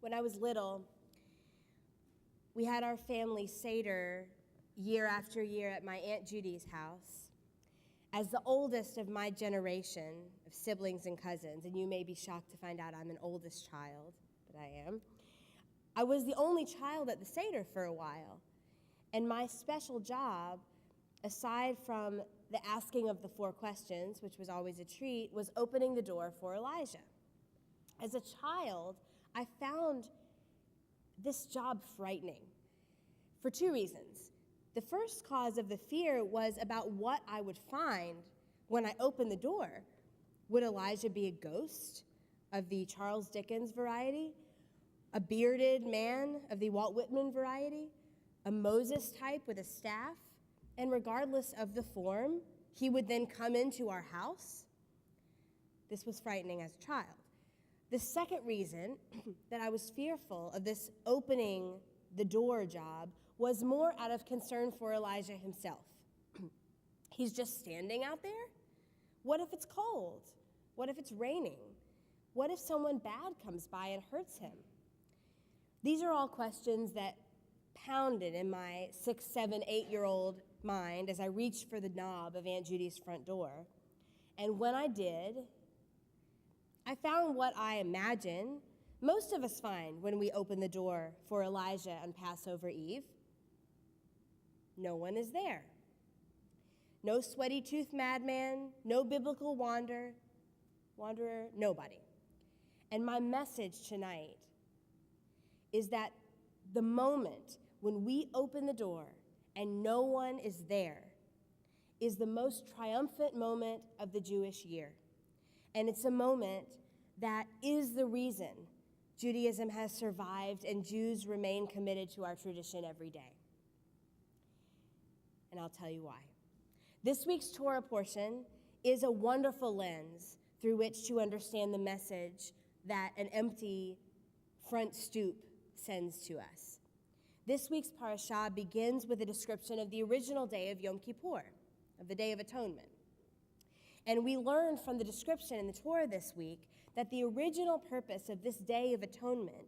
When I was little, we had our family Seder year after year at my Aunt Judy's house. As the oldest of my generation of siblings and cousins, and you may be shocked to find out I'm an oldest child, but I am, I was the only child at the Seder for a while. And my special job, aside from the asking of the 4 questions, which was always a treat, was opening the door for Elijah. As a child, I found this job frightening for 2 reasons. The first cause of the fear was about what I would find when I opened the door. Would Elijah be a ghost of the Charles Dickens variety? A bearded man of the Walt Whitman variety? A Moses type with a staff? And regardless of the form, he would then come into our house? This was frightening as a child. The second reason that I was fearful of this opening the door job was more out of concern for Elijah himself. He's just standing out there? What if it's cold? What if it's raining? What if someone bad comes by and hurts him? These are all questions that pounded in my 6, 7, 8-year-old mind as I reached for the knob of Aunt Judy's front door. And when I did, I found what I imagine most of us find when we open the door for Elijah on Passover Eve. No one is there. No sweaty-toothed madman, no biblical wanderer, nobody. And my message tonight is that the moment when we open the door and no one is there is the most triumphant moment of the Jewish year. And it's a moment that is the reason Judaism has survived and Jews remain committed to our tradition every day. And I'll tell you why. This week's Torah portion is a wonderful lens through which to understand the message that an empty front stoop sends to us. This week's parashah begins with a description of the original day of Yom Kippur, of the Day of Atonement. And we learn from the description in the Torah this week that the original purpose of this Day of Atonement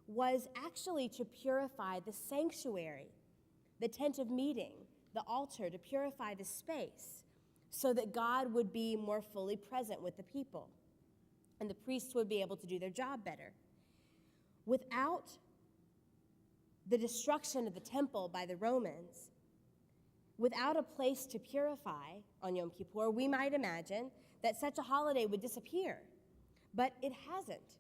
was actually to purify the sanctuary, the tent of meeting, the altar, to purify the space so that God would be more fully present with the people and the priests would be able to do their job better. Without the destruction of the temple by the Romans, without a place to purify on Yom Kippur, we might imagine that such a holiday would disappear. But it hasn't.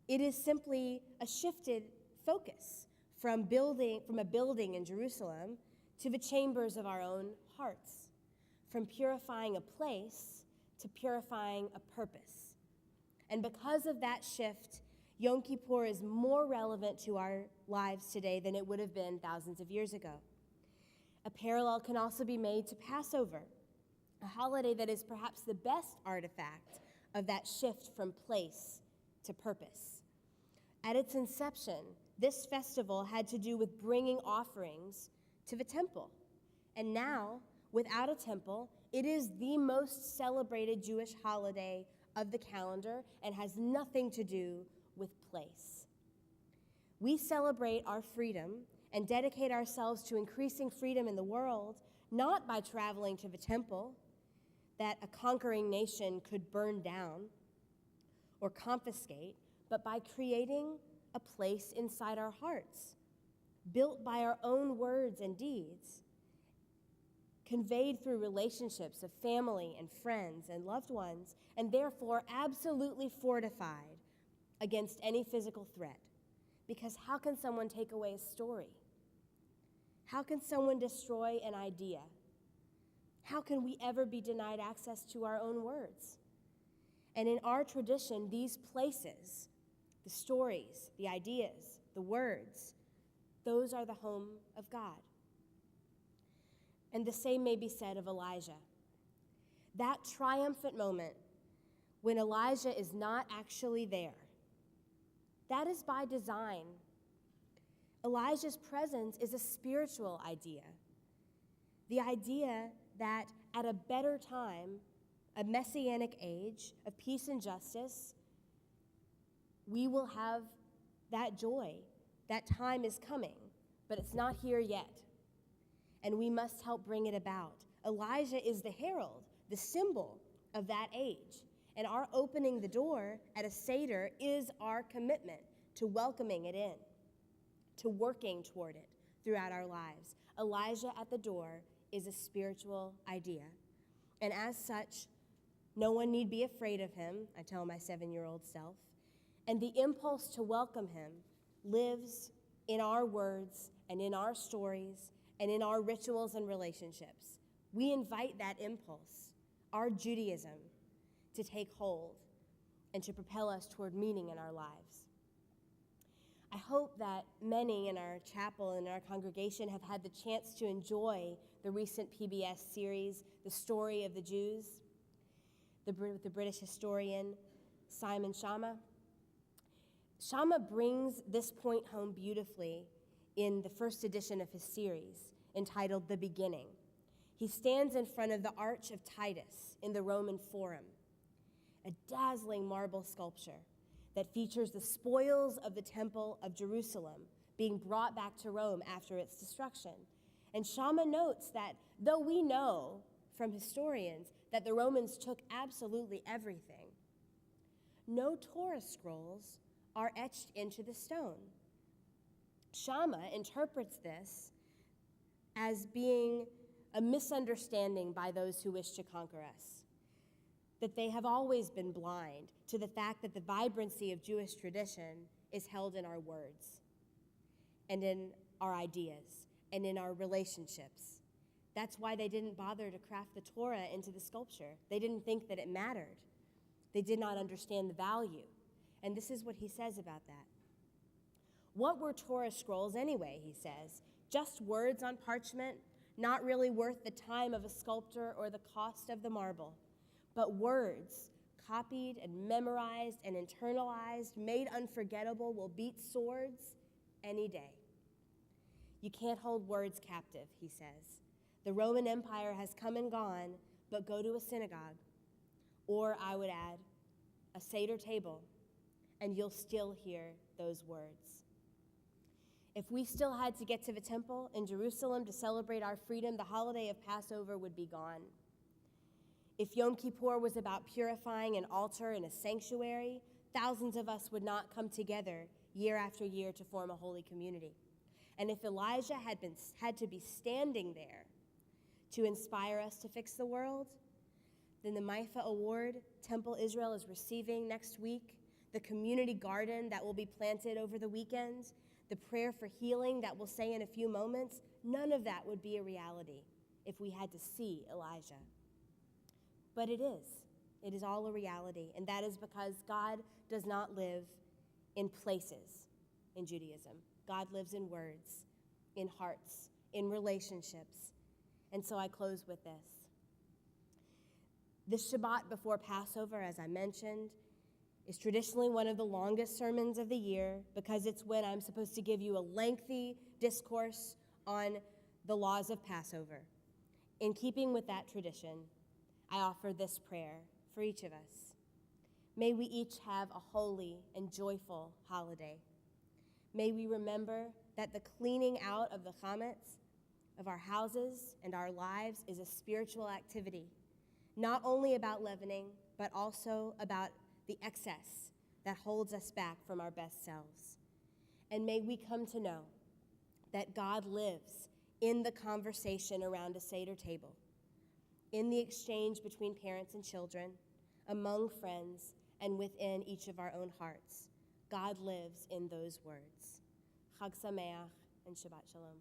It is simply a shifted focus from a building in Jerusalem to the chambers of our own hearts, from purifying a place to purifying a purpose. And because of that shift, Yom Kippur is more relevant to our lives today than it would have been thousands of years ago. A parallel can also be made to Passover, a holiday that is perhaps the best artifact of that shift from place to purpose. At its inception, this festival had to do with bringing offerings to the temple. And now, without a temple, it is the most celebrated Jewish holiday of the calendar and has nothing to do with place. We celebrate our freedom and dedicate ourselves to increasing freedom in the world, not by traveling to the temple that a conquering nation could burn down or confiscate, but by creating a place inside our hearts, built by our own words and deeds, conveyed through relationships of family and friends and loved ones, and therefore absolutely fortified against any physical threat. Because how can someone take away a story? How can someone destroy an idea? How can we ever be denied access to our own words? And in our tradition, these places, the stories, the ideas, the words, those are the home of God. And the same may be said of Elijah. That triumphant moment when Elijah is not actually there, that is by design. Elijah's presence is a spiritual idea. The idea that at a better time, a messianic age of peace and justice, we will have That joy, that time is coming, but it's not here yet. And we must help bring it about. Elijah is the herald, the symbol of that age. And our opening the door at a Seder is our commitment to welcoming it in, to working toward it throughout our lives. Elijah at the door is a spiritual idea. And as such, no one need be afraid of him, I tell my 7-year-old self. And the impulse to welcome him lives in our words and in our stories and in our rituals and relationships. We invite that impulse, our Judaism, to take hold and to propel us toward meaning in our lives. I hope that many in our chapel and in our congregation have had the chance to enjoy the recent PBS series, The Story of the Jews, the British historian Simon Schama. Schama brings this point home beautifully in the first edition of his series, entitled The Beginning. He stands in front of the Arch of Titus in the Roman Forum, a dazzling marble sculpture that features the spoils of the Temple of Jerusalem being brought back to Rome after its destruction. And Schama notes that though we know from historians that the Romans took absolutely everything, no Torah scrolls are etched into the stone. Schama interprets this as being a misunderstanding by those who wish to conquer us, that they have always been blind to the fact that the vibrancy of Jewish tradition is held in our words and in our ideas and in our relationships. That's why they didn't bother to craft the Torah into the sculpture. They didn't think that it mattered. They did not understand the value. And this is what he says about that. What were Torah scrolls anyway, he says? Just words on parchment, not really worth the time of a sculptor or the cost of the marble, but words copied and memorized and internalized, made unforgettable, will beat swords any day. You can't hold words captive, he says. The Roman Empire has come and gone, but go to a synagogue, or I would add, a Seder table, and you'll still hear those words. If we still had to get to the temple in Jerusalem to celebrate our freedom, the holiday of Passover would be gone. If Yom Kippur was about purifying an altar in a sanctuary, thousands of us would not come together year after year to form a holy community. And if Elijah had to be standing there to inspire us to fix the world, then the Maifa Award Temple Israel is receiving next week, the community garden that will be planted over the weekend, the prayer for healing that we'll say in a few moments, none of that would be a reality if we had to see Elijah. But it is. It is all a reality, and that is because God does not live in places in Judaism. God lives in words, in hearts, in relationships. And so I close with this. This Shabbat before Passover, as I mentioned, is traditionally one of the longest sermons of the year because it's when I'm supposed to give you a lengthy discourse on the laws of Passover. In keeping with that tradition, I offer this prayer for each of us. May we each have a holy and joyful holiday. May we remember that the cleaning out of the chametz of our houses and our lives is a spiritual activity, not only about leavening, but also about the excess that holds us back from our best selves. And may we come to know that God lives in the conversation around a Seder table, in the exchange between parents and children, among friends, and within each of our own hearts. God lives in those words. Chag Sameach and Shabbat Shalom.